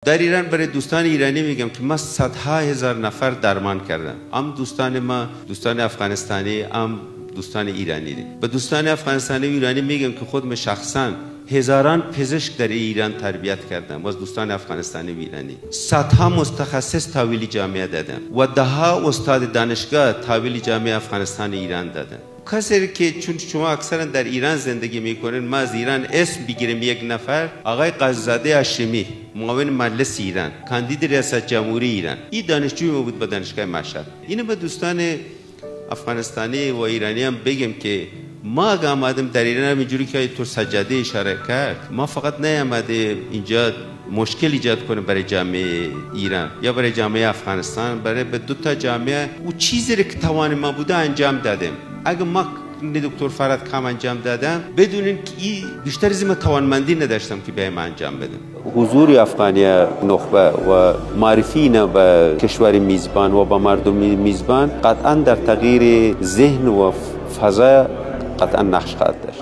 در ایران برای دوستان ایرانی میگم که من صدها هزار نفر درمان کردم. هم دوستان ما، دوستان افغانستانی، هم دوستان ایرانی دی. به دوستان افغانستانی و ایرانی میگم که خودم شخصا هزاران پزشک در ایران تربیت کردم و از دوستان افغانستانی و ایرانی. صدها متخصص تحویل جامعه دادم و دهها استاد دانشگاه تحویل جامعه افغانستان ایران دادم. کسی که چون شما اکثرا در ایران زندگی میکنین، ما از ایران اسم بگیریم یک نفر، آقای قاضی‌زاده هاشمی، معاون مجلس ایران، کاندید ریاست جمهوری ایران، این دانشجوی ما بود به دانشگاه مشهد. اینو به دوستان افغانستانی و ایرانی هم بگم که ما اگه آمدیم در ایران هم اینجوری که تو سجاده اشاره کرد، ما فقط نیامده اینجا مشکل ایجاد کنه برای جامعه ایران یا برای جامعه افغانستان، برای به دو تا جامعه او چیزی که توان ما بوده انجام دادیم. اگه ما دکتر فرهاد کام انجام دادم، بدونین که این بیشتر از این توانمندی نداشتم که بیایم انجام بدم. حضور افغانی نخبه و معرفی اینا به کشور میزبان و به مردم میزبان قطعا در تغییر ذهن و فضا قطعا نقش خواهد داشت.